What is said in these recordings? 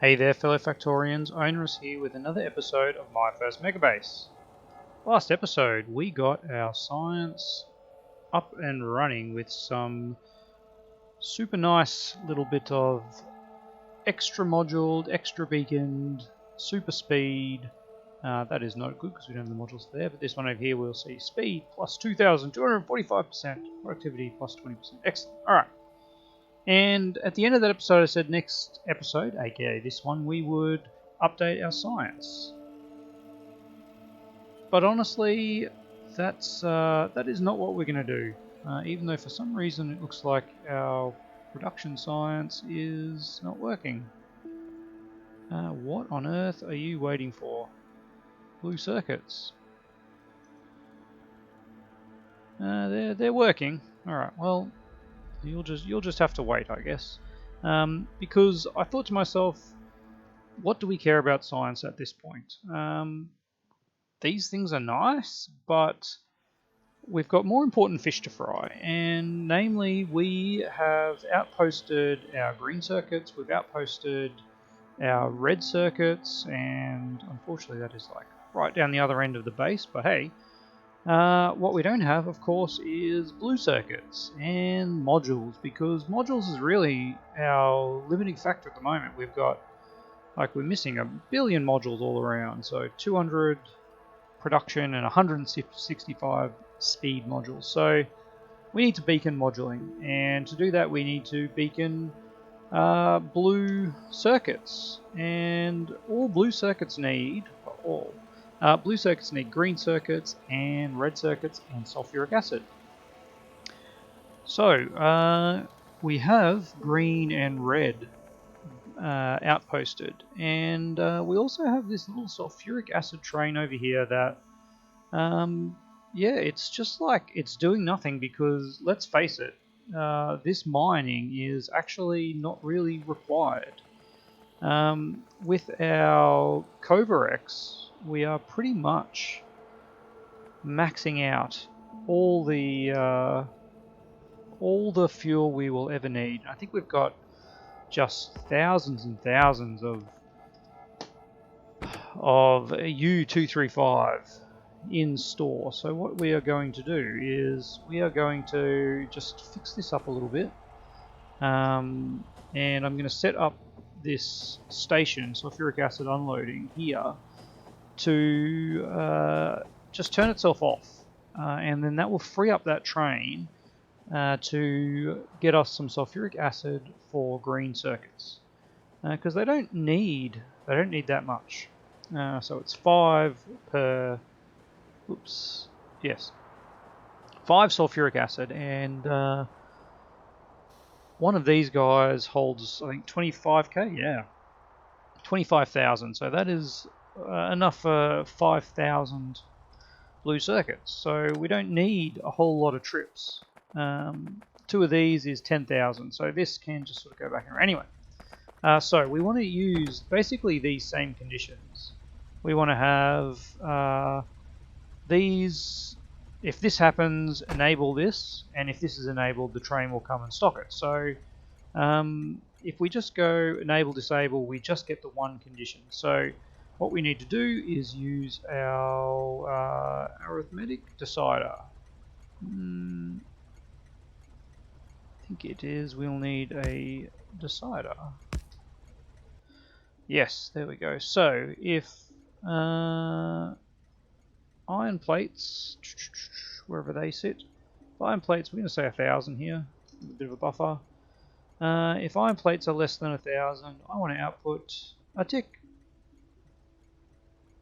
Hey there fellow Factorians, Onerous here with another episode of my First Megabase. Last episode we got our science up and running with some super nice little bit of extra moduled, extra beaconed, super speed. That is not good because we don't have the modules there, but this one over here we'll see speed plus 2,245%, productivity plus 20%. Excellent. Alright. And at the end of that episode, I said next episode, aka this one, we would update our science. But honestly, that is not what we're going to do. Even though for some reason it looks like our production science is not working. What on earth are you waiting for? Blue circuits. They're working. All right. Well. You'll just have to wait, I guess, because I thought to myself, what do we care about science at this point? These things are nice, but we've got more important fish to fry, and namely, we have outposted our green circuits, we've outposted our red circuits, and unfortunately, that is like right down the other end of the base. But hey. What we don't have, of course, is blue circuits and modules, because modules is really our limiting factor at the moment. We've got, we're missing a billion modules all around, so 200 production and 165 speed modules. So we need to beacon moduling, and to do that we need to beacon blue circuits, and all blue circuits need, blue circuits need green circuits and red circuits and sulfuric acid. So we have green and red outposted, and we also have this little sulfuric acid train over here that, yeah, it's just like it's doing nothing because, let's face it, this mining is actually not really required. With our Covarex, we are pretty much maxing out all the fuel we will ever need. I think we've got just thousands and thousands of U235 in store. So what we are going to do is we are going to just fix this up a little bit, and I'm going to set up this station, sulfuric acid unloading here, to just turn itself off, and then that will free up that train to get us some sulfuric acid for green circuits, because they don't need that much. So it's 5 per, 5 sulfuric acid, and one of these guys holds, I think, 25k. Yeah, 25,000. So that is enough for 5,000 blue circuits. So we don't need a whole lot of trips. 2 of these is 10,000. So this can just sort of go back here. Anyway, so we want to use basically these same conditions. We want to have these. If this happens, enable this, and if this is enabled, the train will come and stop it. So if we just go enable, disable, we just get the one condition. So what we need to do is use our arithmetic decider. I think it is, we'll need a decider. Yes, there we go. So if iron plates, wherever they sit, iron plates, we're going to say 1,000 here, a bit of a buffer. If iron plates are less than 1,000, I want to output a tick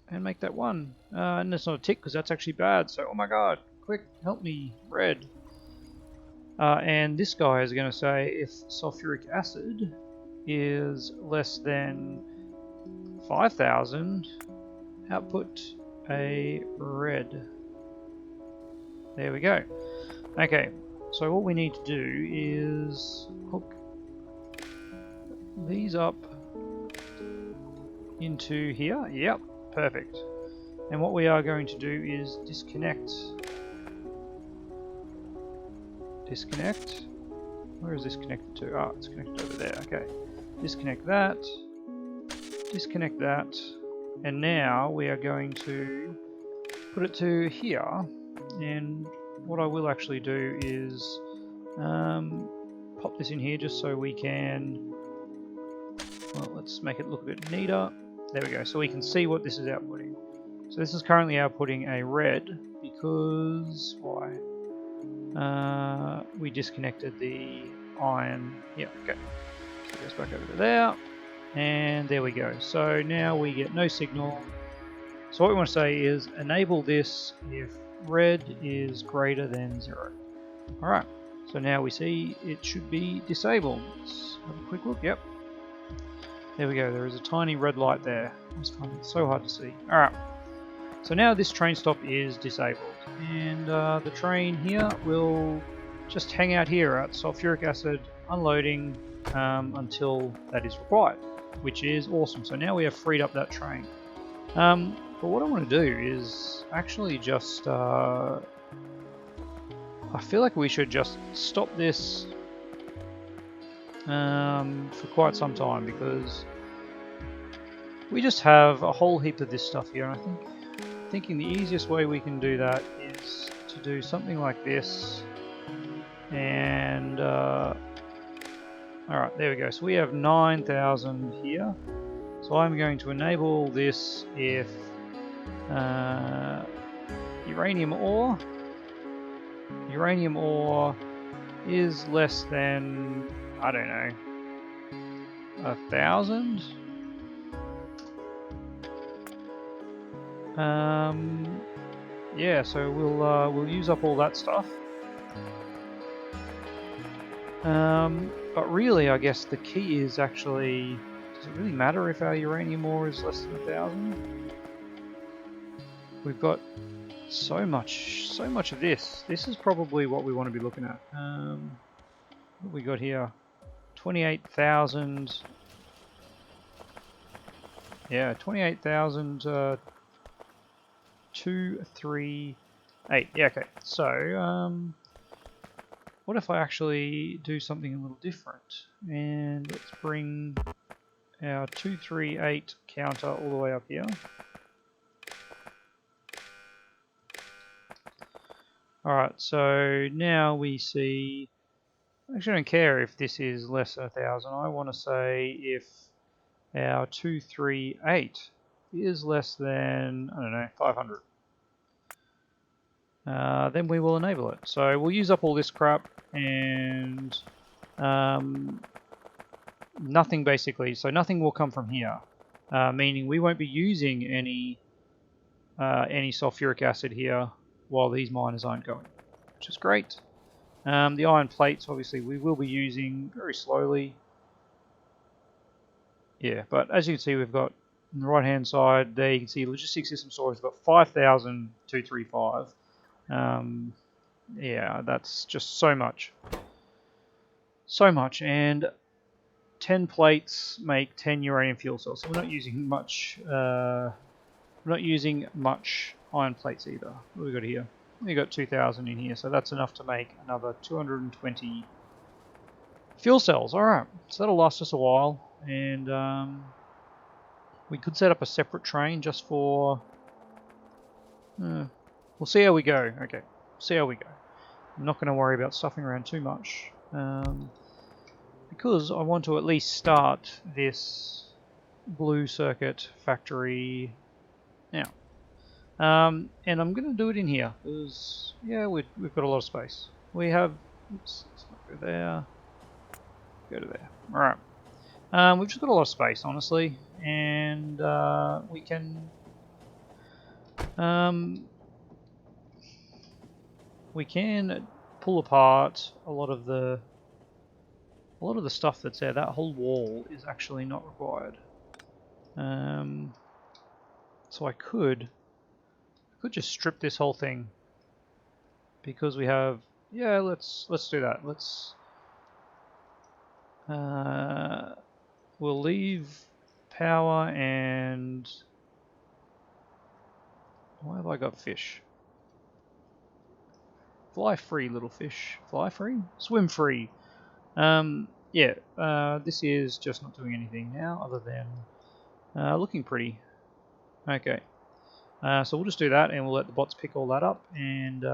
and make that 1. And it's not a tick because that's actually bad. So, oh my god, quick, help me, red. And this guy is going to say if sulfuric acid is less than 5,000, output a red. There we go. Okay, so what we need to do is hook these up into here. Yep, perfect. And what we are going to do is disconnect. Where is this connected to? Ah, it's connected over there. Okay, disconnect that. disconnect that, and now we are going to put it to here. And what I will actually do is pop this in here just so we can, well, let's make it look a bit neater. There we go, so we can see what this is outputting. So this is currently outputting a red because, why? We disconnected the iron. Yeah, okay. So it goes back over to there, and there we go. So now we get no signal. So what we want to say is enable this if red is greater than 0. Alright, so now we see it should be disabled. Let's have a quick look. Yep. There we go, there is a tiny red light there. I just find it so hard to see. Alright, so now this train stop is disabled. And the train here will just hang out here at sulfuric acid unloading until that is required, which is awesome. So now we have freed up that train. But what I want to do is actually just, I feel like we should just stop this for quite some time, because we just have a whole heap of this stuff here, and I'm thinking the easiest way we can do that is to do something like this. And alright, there we go. So we have 9,000 here. So I'm going to enable this if uranium ore is less than, I don't know, 1,000. Yeah, so we'll use up all that stuff. But really, I guess the key is actually, does it really matter if our uranium ore is less than 1,000? We've got so much of this. This is probably what we want to be looking at. What have we got here? 28,000. Yeah, 28,000. 238. Yeah, okay. So, what if I actually do something a little different? And let's bring our 238 counter all the way up here. Alright, so now we see, I actually don't care if this is less than 1,000. I want to say if our 238 is less than, I don't know, 500. Then we will enable it. So we'll use up all this crap and nothing basically. So nothing will come from here, meaning we won't be using any sulfuric acid here while these miners aren't going, which is great. The iron plates, obviously, we will be using very slowly. Yeah, but as you can see, we've got on the right-hand side there, you can see logistics system storage. We've got 5,235. Yeah, that's just so much. So much, and 10 plates make 10 uranium fuel cells. So we're not using much. We're not using much iron plates either. What have we got here? We got 2,000 in here, so that's enough to make another 220 fuel cells. All right, so that'll last us a while, and we could set up a separate train just for. We'll see how we go. Okay, see how we go. I'm not going to worry about stuffing around too much, because I want to at least start this blue circuit factory now. And I'm going to do it in here, because, yeah, we've got a lot of space. We have, oops, let's not go there, go to there. Alright. We've just got a lot of space, honestly, and we can pull apart a lot of the stuff that's there. That whole wall is actually not required. So I could just strip this whole thing, because we have, yeah, let's do that. Let's we'll leave power, and why have I got fish? Fly free, little fish. Fly free? Swim free. Yeah, this is just not doing anything now other than Looking pretty. Okay. So we'll just do that, and we'll let the bots pick all that up, and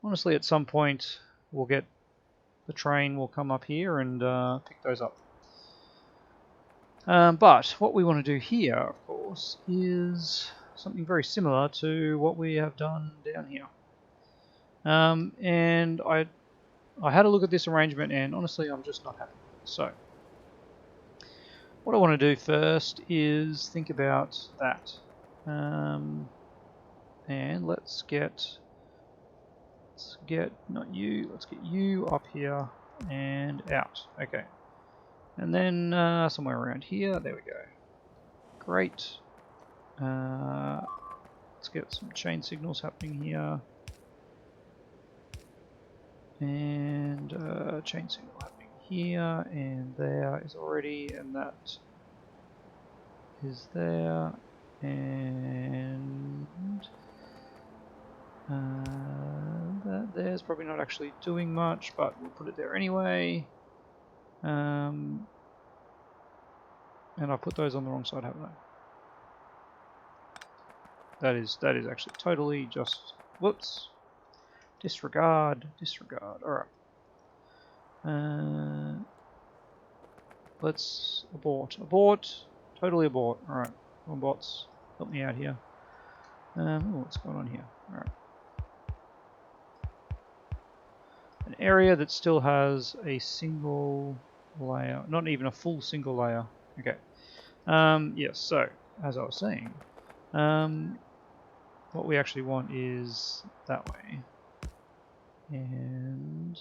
honestly at some point we'll get the train will come up here and pick those up. But what we want to do here, of course, is something very similar to what we have done down here. And I had a look at this arrangement, and honestly I'm just not happy with it. So what I want to do first is think about that. And let's get not you, let's get you up here and out. Okay. And then somewhere around here, there we go. Great. Let's get some chain signals happening here. And chain signal happening here, and there is already, and that is there, and that there's probably not actually doing much, but we'll put it there anyway. And I've put those on the wrong side, haven't I? That is actually totally just, whoops. Disregard. Alright. Let's abort. Totally abort. Alright. Come on, bots. Help me out here. What's going on here? Alright. An area that still has a single layer. Not even a full single layer. Okay. Yes, so, as I was saying, what we actually want is that way. And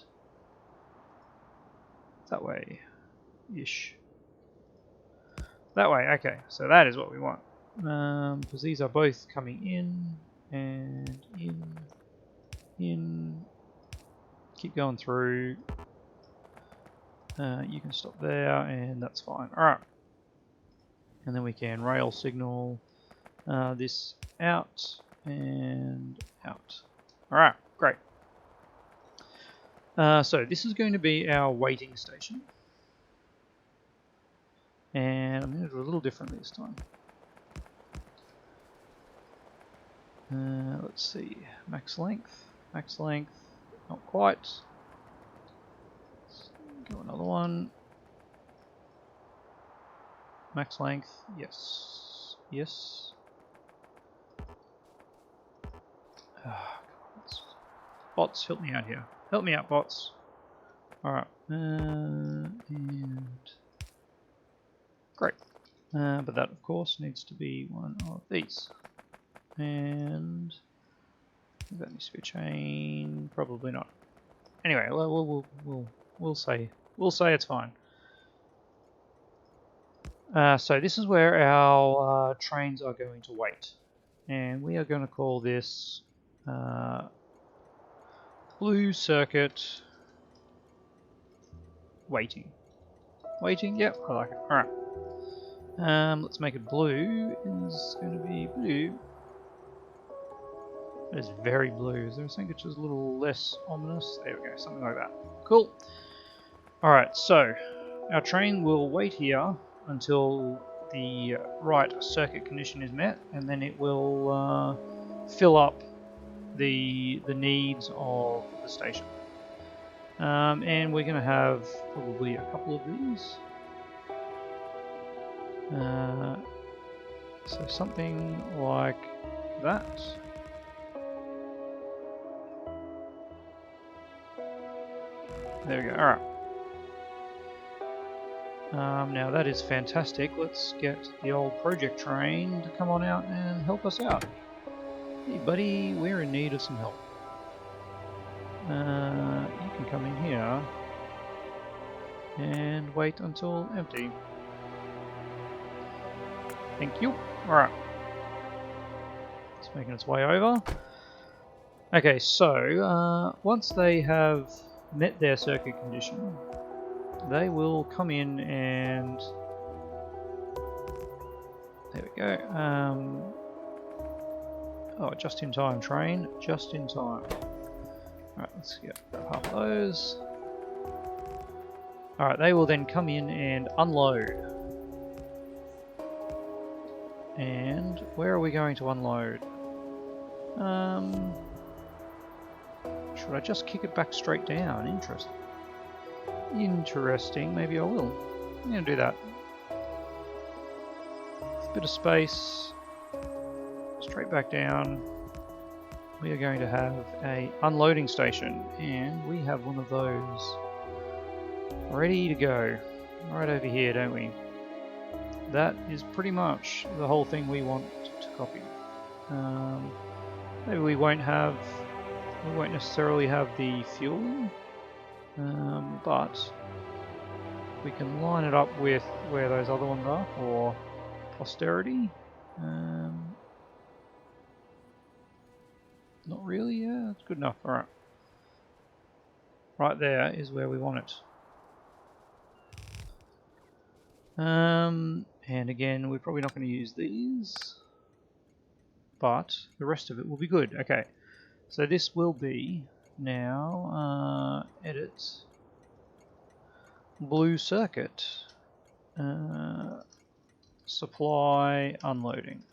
that way-ish. That way, okay. So that is what we want. Because these are both coming in and in. Keep going through. You can stop there, and that's fine. Alright. And then we can rail signal this out and out. Alright, great. So this is going to be our waiting station. And I'm going to do it a little differently this time. Let's see, max length, not quite. Let's go another one. Max length, yes. Bots, help me out here. Help me out, bots. Alright, and great. But that, of course, needs to be one of these. And that needs to be a chain. Probably not. Anyway, we'll say it's fine. So this is where our trains are going to wait, and we are going to call this blue circuit waiting. Yep, I like it. All right. Let's make it blue. Is going to be blue. It is very blue. Is there something that's just a little less ominous? There we go, something like that. Cool. Alright, so our train will wait here until the right circuit condition is met, and then it will fill up the needs of the station. And we're going to have probably a couple of these. So something like that. There we go, alright. Now that is fantastic. Let's get the old project train to come on out and help us out. Hey buddy, we're in need of some help. You can come in here and wait until empty. Thank you. Alright. It's making its way over. Okay, so once they have met their circuit condition, they will come in and there we go. Oh, just in time train, just in time. Alright, let's get half of those. Alright, they will then come in and unload. And where are we going to unload? Should I just kick it back straight down? Interesting. Interesting. Maybe I will. I'm going to do that. Bit of space. Straight back down. We are going to have a unloading station, and we have one of those ready to go. Right over here, don't we? That is pretty much the whole thing we want to copy. Maybe we won't necessarily have the fueling, but we can line it up with where those other ones are for posterity. Not really, yeah, that's good enough. Alright. Right there is where we want it. And again, we're probably not going to use these, but the rest of it will be good. Okay, so this will be now edit blue circuit supply unloading,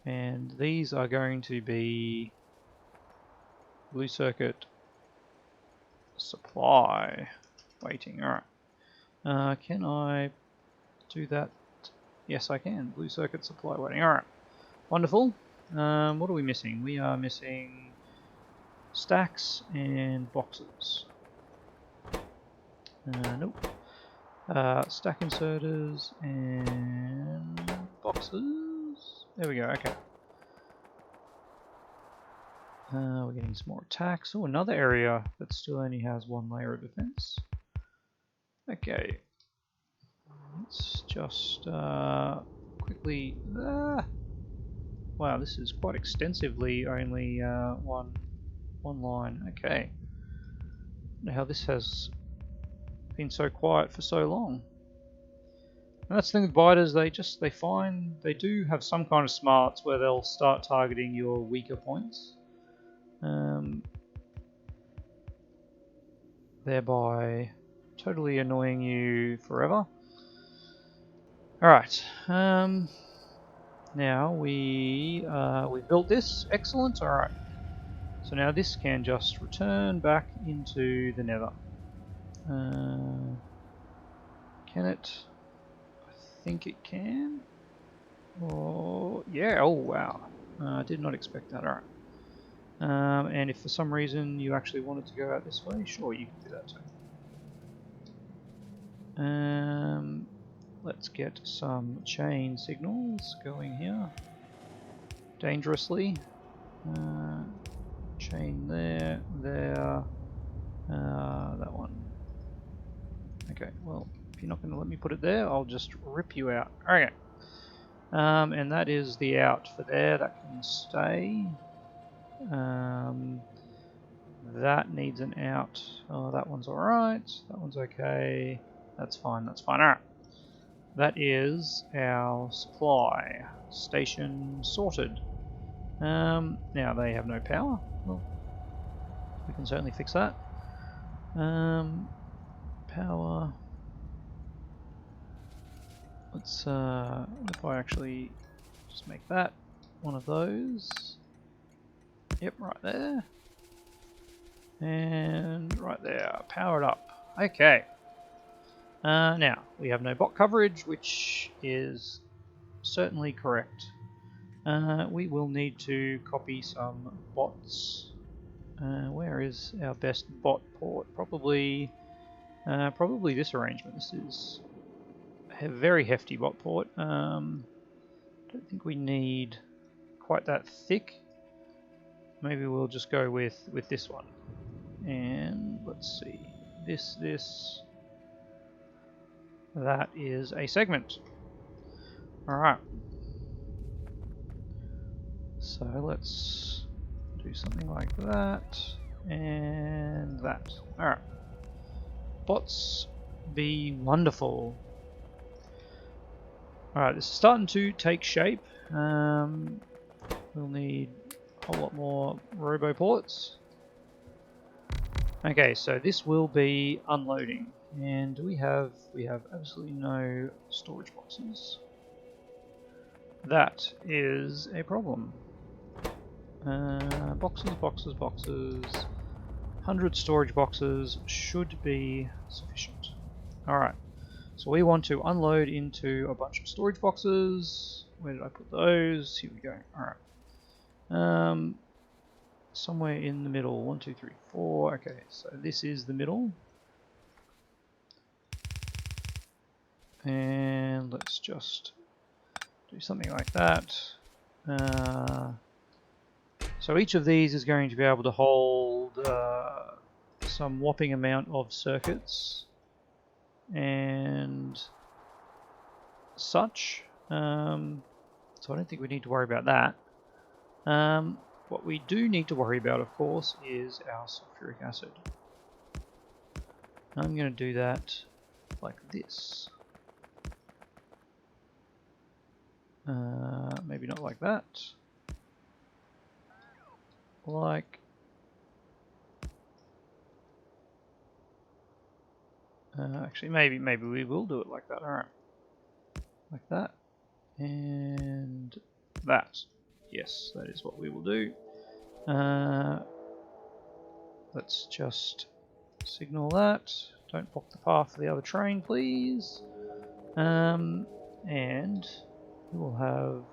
and these are going to be blue circuit supply waiting. All right. Can I do that? Yes, I can. Blue circuit supply waiting. Alright. Wonderful. What are we missing? We are missing stacks and boxes. Nope. Stack inserters and boxes. There we go. Okay. We're getting some more attacks. Oh, another area that still only has one layer of defense. Okay. Let's just quickly... Wow, this is quite extensively only one line. Okay. I don't know how this has been so quiet for so long. And that's the thing with biters, they do have some kind of smarts where they'll start targeting your weaker points. Thereby totally annoying you forever. Alright, now we built this. Excellent. Alright. So now this can just return back into the nether. Can it? I think it can. Oh, yeah. Oh, wow. I did not expect that. Alright. And if for some reason you actually wanted to go out this way, sure, you can do that too. Let's get some chain signals going here. Dangerously. Chain there, that one. Okay, well, if you're not going to let me put it there, I'll just rip you out. Okay. And that is the out for there. That can stay. That needs an out. Oh, that one's alright. That one's okay. That's fine. That's fine. Alright. That is our supply station sorted. Now they have no power. Well, we can certainly fix that. Power. Let's what if I actually just make that one of those. Yep, right there. And right there. Power it up. Okay. Now, we have no bot coverage, which is certainly correct. We will need to copy some bots. Where is our best bot port? Probably this arrangement. This is a very hefty bot port. Don't think we need quite that thick. Maybe we'll just go with this one. And let's see. This. That is a segment. Alright. So let's do something like that and that. Alright. Bots be wonderful. Alright, this is starting to take shape. We'll need a whole lot more robo ports. Okay, so this will be unloading. And we have absolutely no storage boxes. That is a problem. Boxes. 100 storage boxes should be sufficient. Alright, so we want to unload into a bunch of storage boxes. Where did I put those? Here we go. Alright. Somewhere in the middle. 1, 2, 3, 4. Okay, so this is the middle. And let's just do something like that. So each of these is going to be able to hold some whopping amount of circuits and such. So I don't think we need to worry about that. What we do need to worry about, of course, is our sulfuric acid. I'm going to do that like this. Maybe not like that. Like actually maybe we will do it like that. Alright. Like that. And that. Yes, that is what we will do. Let's just signal that. Don't block the path of the other train, please. And we will have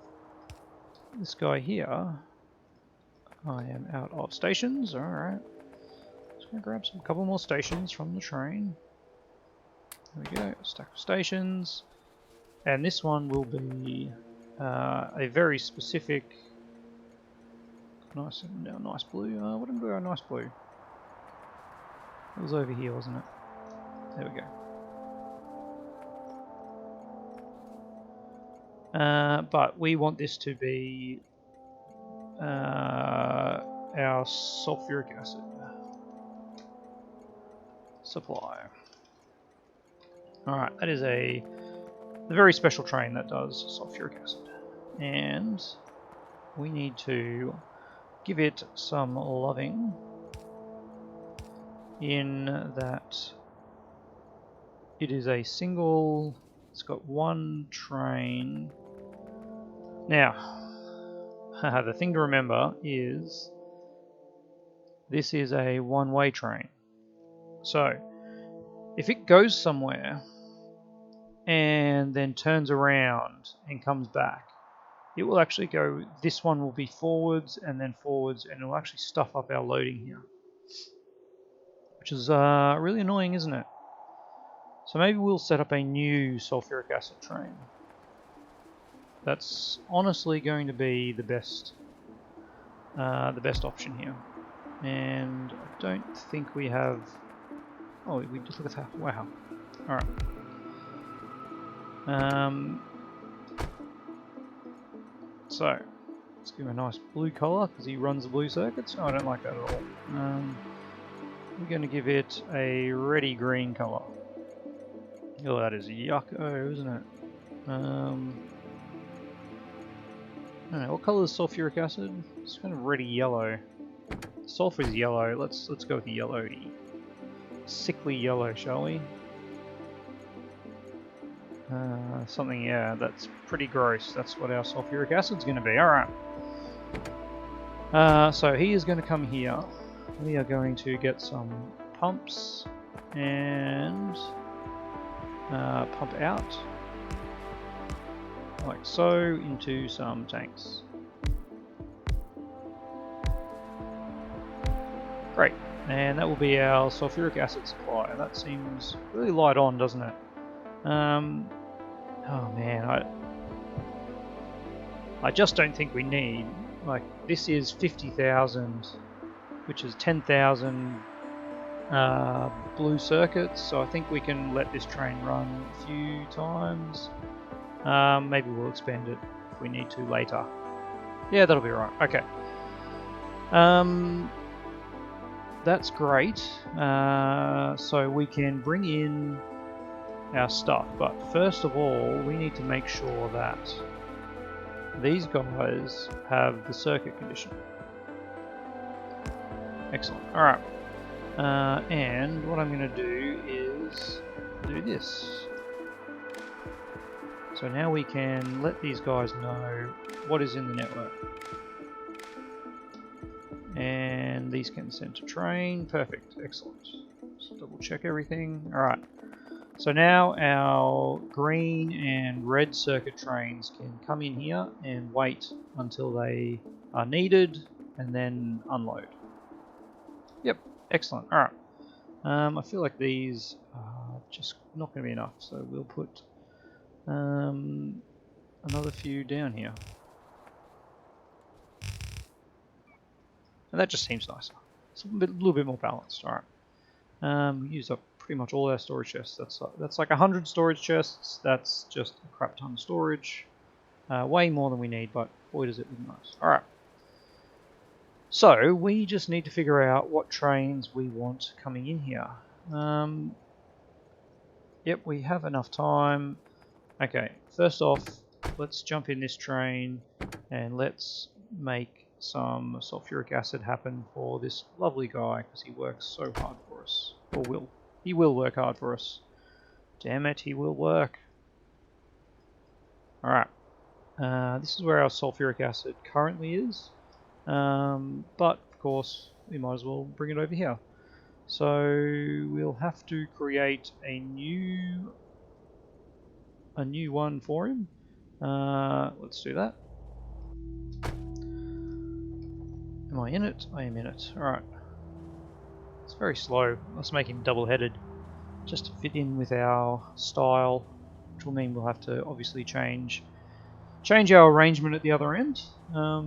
this guy here. I am out of stations. Alright. Just going to grab a couple more stations from the train. There we go. Stack of stations. And this one will be a very specific... Nice blue. What did we do our nice blue? It was over here, wasn't it? There we go. But we want this to be our sulfuric acid supply. Alright, that is a very special train that does sulfuric acid. And we need to give it some loving in that it is a single, it's got one train. Now, the thing to remember is this is a one-way train. So, if it goes somewhere and then turns around and comes back, it will actually go, this one will be forwards and then forwards, and it will actually stuff up our loading here. Which is really annoying, isn't it? So maybe we'll set up a new sulfuric acid train. That's honestly going to be the best option here. And I don't think we have... Oh, we just look at that. Wow. Alright. So, let's give him a nice blue colour because he runs the blue circuits. Oh, I don't like that at all. We're going to give it a reddy green colour. Oh, that is yucko, isn't it? I don't know, what colour is sulfuric acid? It's kind of reddy yellow. Sulfur is yellow. Let's go with the yellowy, sickly yellow, shall we? Something, yeah, that's pretty gross. That's what our sulfuric acid's going to be. Alright. So he is going to come here. We are going to get some pumps and pump out. Like so, into some tanks. Great. And that will be our sulfuric acid supply. That seems really light on, doesn't it? Oh man, I just don't think we need, like, this is 50,000, which is 10,000 blue circuits, so I think we can let this train run a few times. Maybe we'll expand it if we need to later. Yeah, that'll be right. Okay. That's great. So we can bring in our stuff, but first of all we need to make sure that these guys have the circuit condition. Excellent. Alright. And what I'm going to do is do this. So now we can let these guys know what is in the network. And these can send to train. Perfect. Excellent. Just double check everything. Alright. So now our green and red circuit trains can come in here and wait until they are needed and then unload. Yep. Excellent. Alright. I feel like these are just not going to be enough. So we'll put another few down here. And that just seems nicer. It's a little bit more balanced. Alright. We used up pretty much all our storage chests. That's like 100 storage chests. That's just a crap ton of storage. Way more than we need, but boy does it look nice. Alright. So we just need to figure out what trains we want coming in here. Yep, we have enough time. Okay, first off, let's jump in this train and let's make some sulfuric acid happen for this lovely guy because he works so hard for us. Or will. He will work hard for us. Damn it, he will work. Alright. This is where our sulfuric acid currently is. But, of course, we might as well bring it over here. So we'll have to create a new one for him. Let's do that. Am I in it? I am in it. Alright. It's very slow. Let's make him double-headed just to fit in with our style, which will mean we'll have to obviously change our arrangement at the other end. I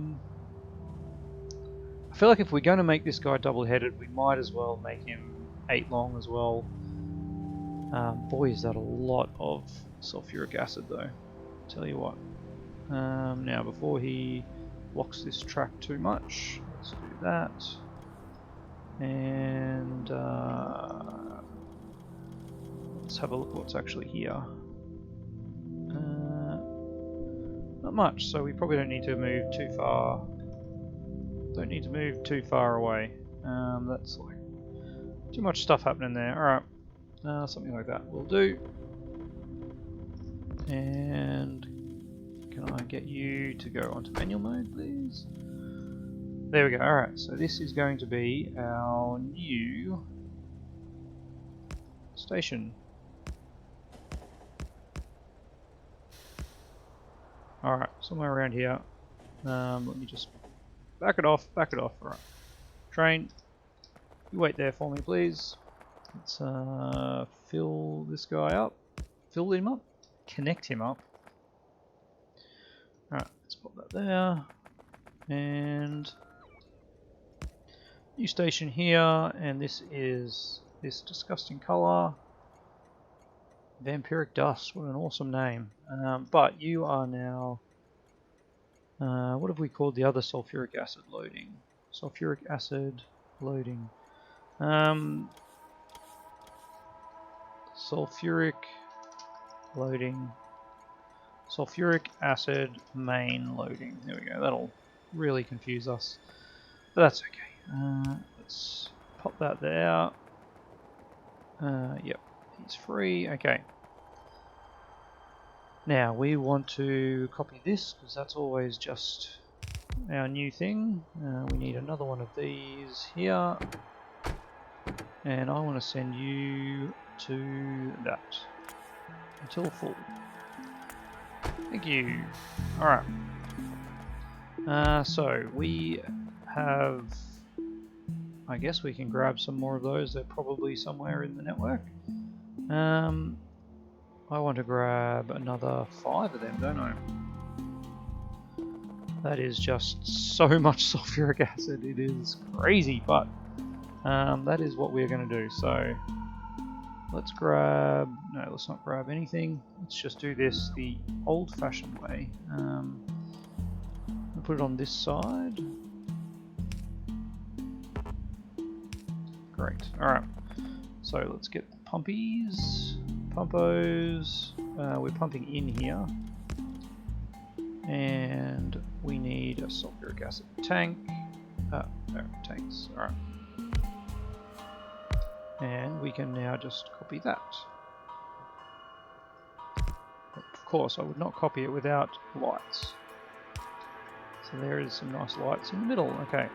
feel like if we're going to make this guy double-headed, we might as well make him 8 long as well. Boy, is that a lot of sulfuric acid though. Tell you what. Now, before he blocks this track too much, let's do that. And let's have a look what's actually here. Not much, so we probably don't need to move too far. Don't need to move too far away. That's like too much stuff happening there. Alright, something like that will do. And can I get you to go onto manual mode, please? There we go. Alright, so this is going to be our new station. Alright, somewhere around here. Let me just back it off. Alright. Train, you wait there for me, please. Let's fill this guy up. Fill him up? Connect him up. Alright, let's pop that there. And new station here, and this is this disgusting colour. Vampiric Dust, what an awesome name. But you are now... what have we called the other sulfuric acid loading? Sulfuric acid loading. Sulfuric loading. Sulfuric acid main loading. There we go, that'll really confuse us. But that's okay. Let's pop that there. Yep, he's free. Okay. Now we want to copy this because that's always just our new thing. We need another one of these here. And I want to send you to that until full. Thank you. Alright. So we have... I guess we can grab some more of those. They're probably somewhere in the network. I want to grab another 5 of them, don't I? That is just so much sulfuric acid. It is crazy, but that is what we're going to do. So let's grab... No, let's not grab anything. Let's just do this the old-fashioned way. I'll put it on this side. Great. Alright. So let's get the pumpies. Pumpos. We're pumping in here. And we need a sulfuric acid tank. No, tanks. Alright. And we can now just copy that. But of course, I would not copy it without lights. So there is some nice lights in the middle. Okay.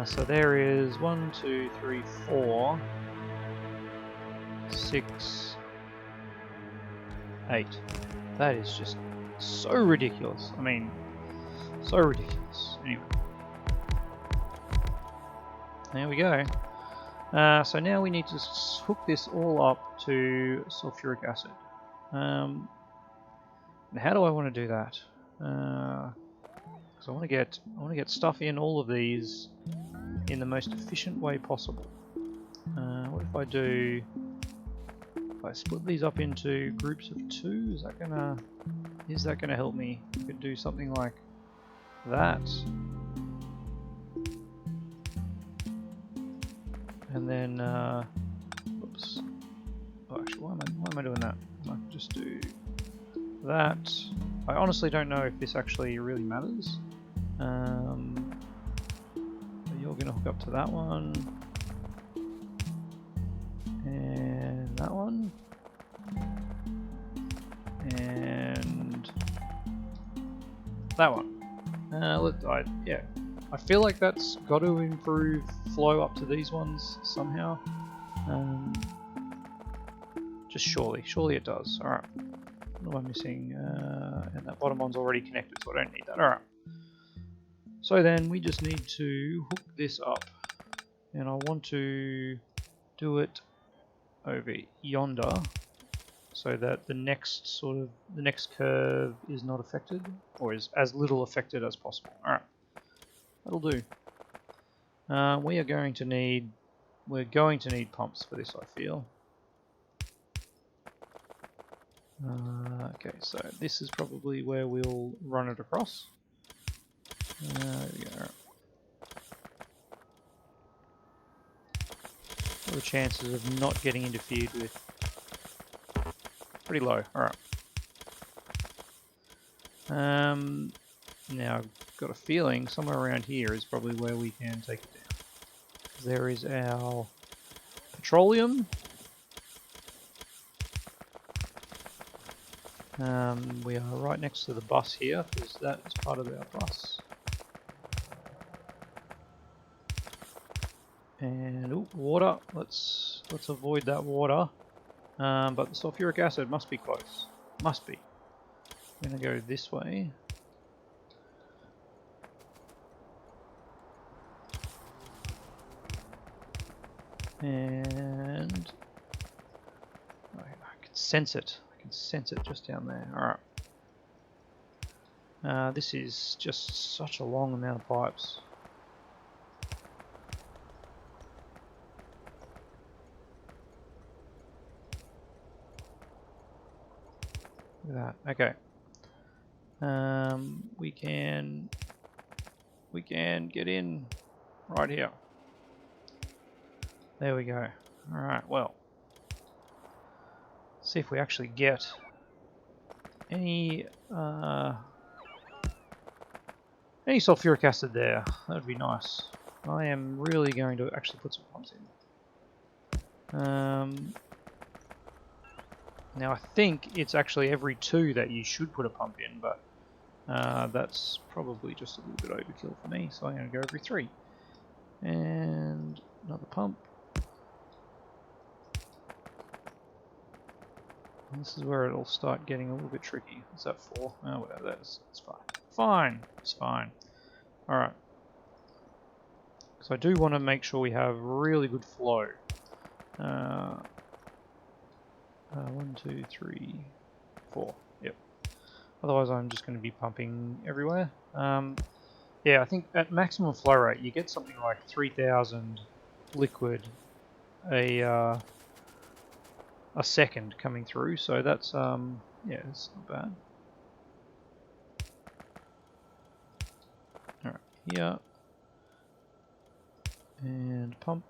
So there is 1, 2, 3, 4, 6, 8. That is just so ridiculous. I mean, so ridiculous. Anyway. There we go. So now we need to hook this all up to sulfuric acid. And how do I want to do that? Because I want to get stuff in all of these in the most efficient way possible. What if I do? If I split these up into groups of 2, is that gonna help me? I could do something like that. And then, oops. Oh, actually, why am I doing that? I can just do that. I honestly don't know if this actually really matters. So you're going to hook up to that one. And that one. And that one. Yeah. I feel like that's got to improve flow up to these ones somehow. Just surely it does. Alright. What am I missing? And that bottom one's already connected, so I don't need that. Alright. So then we just need to hook this up. And I want to do it over yonder so that the next curve is not affected, or is as little affected as possible. Alright. That'll do. We're going to need pumps for this, I feel. Okay, so this is probably where we'll run it across. There we go. All the chances of not getting interfered with pretty low. Alright. Now I've got a feeling somewhere around here is probably where we can take it down. There is our petroleum. We are right next to the bus here because that is part of our bus. And ooh, water. Let's avoid that water. But the sulfuric acid must be close. Must be. I'm gonna go this way. And I can sense it. I can sense it just down there. Alright. This is just such a long amount of pipes. Look at that. Okay. We can get in right here. There we go. Alright, well. See if we actually get any sulfuric acid there. That would be nice. I am really going to actually put some pumps in. Now I think it's actually every 2 that you should put a pump in, but that's probably just a little bit overkill for me, so I'm going to go every 3. And another pump. And this is where it'll start getting a little bit tricky. Is that 4? Oh, whatever that is. It's fine. Fine. It's fine. Alright. Because I do want to make sure we have really good flow. 1, 2, 3, 4. Yep. Otherwise I'm just going to be pumping everywhere. Yeah, I think at maximum flow rate you get something like 3,000 liquid a second coming through, so that's yeah, it's not bad. Alright, here. And pump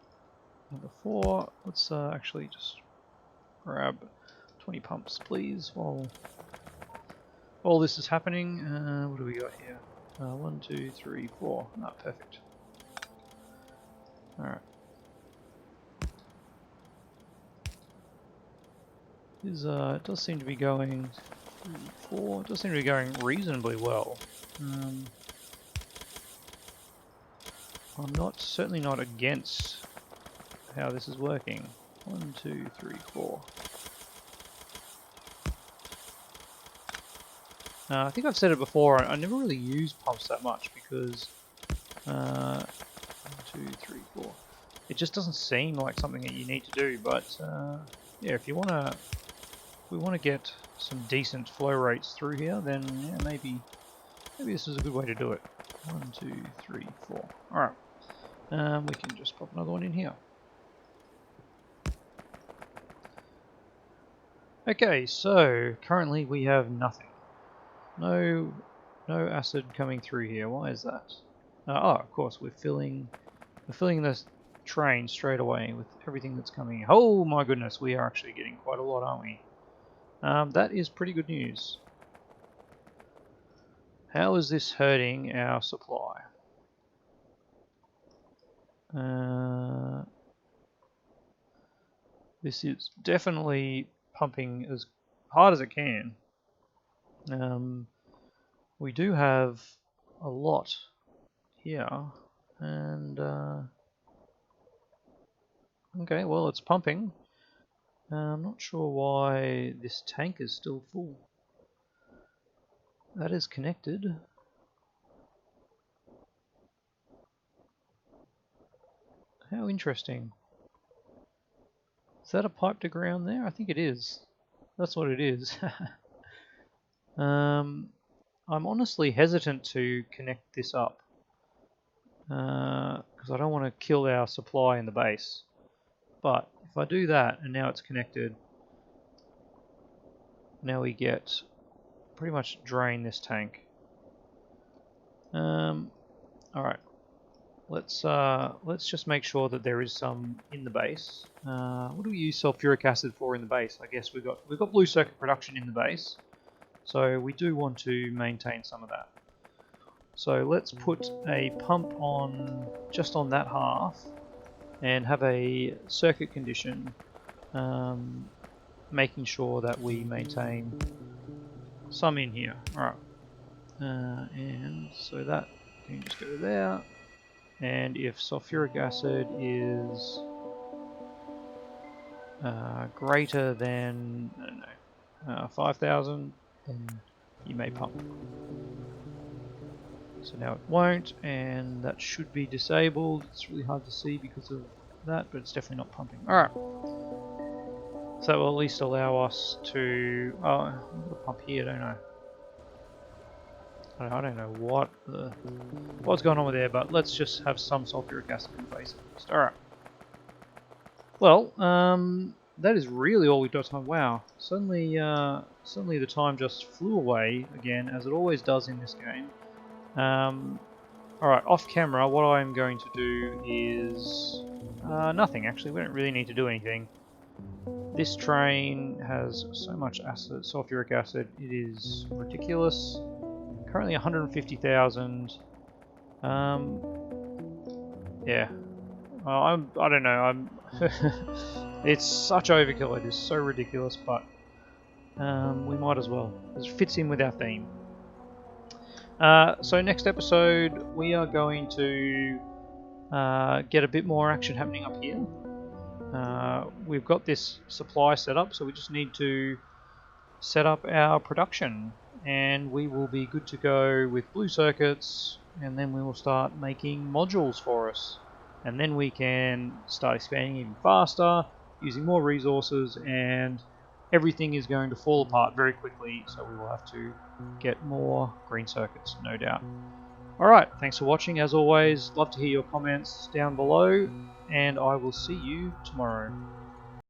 number 4. Let's actually just grab 20 pumps, please, while all this is happening. What do we got here? 1, 2, 3, 4. Ah, perfect. Alright. It does seem to be going 4. It does seem to be going reasonably well. I'm certainly not against how this is working. 1, 2, 3, 4. I think I've said it before. I never really use pumps that much because 1, 2, 3, 4. It just doesn't seem like something that you need to do. But yeah, if we want to get some decent flow rates through here, then yeah, maybe this is a good way to do it. 1, 2, 3, 4. All right. We can just pop another one in here. Okay, so currently we have nothing. No acid coming through here. Why is that? Oh, of course, we're filling this train straight away with everything that's coming in. Oh my goodness, we are actually getting quite a lot, aren't we? That is pretty good news. How is this hurting our supply? This is definitely pumping as hard as it can. We do have a lot here, and okay, well, it's pumping. I'm not sure why this tank is still full. That is connected. How interesting. Is that a pipe to ground there? I think it is. That's what it is. I'm honestly hesitant to connect this up because I don't want to kill our supply in the base. But if I do that and now it's connected, now we get pretty much drain this tank. Alright, let's just make sure that there is some in the base. What do we use sulfuric acid for in the base? I guess we've got blue circuit production in the base, so we do want to maintain some of that. So let's put a pump on just on that half and have a circuit condition, making sure that we maintain some in here. Alright, and so that can just go there. And if sulfuric acid is greater than, I don't know, 5,000, then you may pump. So now it won't, and that should be disabled. It's really hard to see because of that, but it's definitely not pumping. Alright. So that will at least allow us to... Oh, I've got a pump here, don't I? I don't know what's going on with there, but let's just have some sulfuric acid in the base at least. Alright. Well, that is really all we've got time. Wow. Suddenly the time just flew away again, as it always does in this game. Alright, off camera, what I'm going to do is... nothing, actually. We don't really need to do anything. This train has so much acid, sulfuric acid, it is ridiculous. Currently 150,000. Yeah. I don't know. It's such overkill. It is so ridiculous, but we might as well. It fits in with our theme. So next episode, we are going to get a bit more action happening up here. We've got this supply set up, so we just need to set up our production, and we will be good to go with blue circuits, and then we will start making modules for us, and then we can start expanding even faster, using more resources, and everything is going to fall apart very quickly, so we will have to get more green circuits, no doubt. Alright, thanks for watching. As always, love to hear your comments down below, and I will see you tomorrow.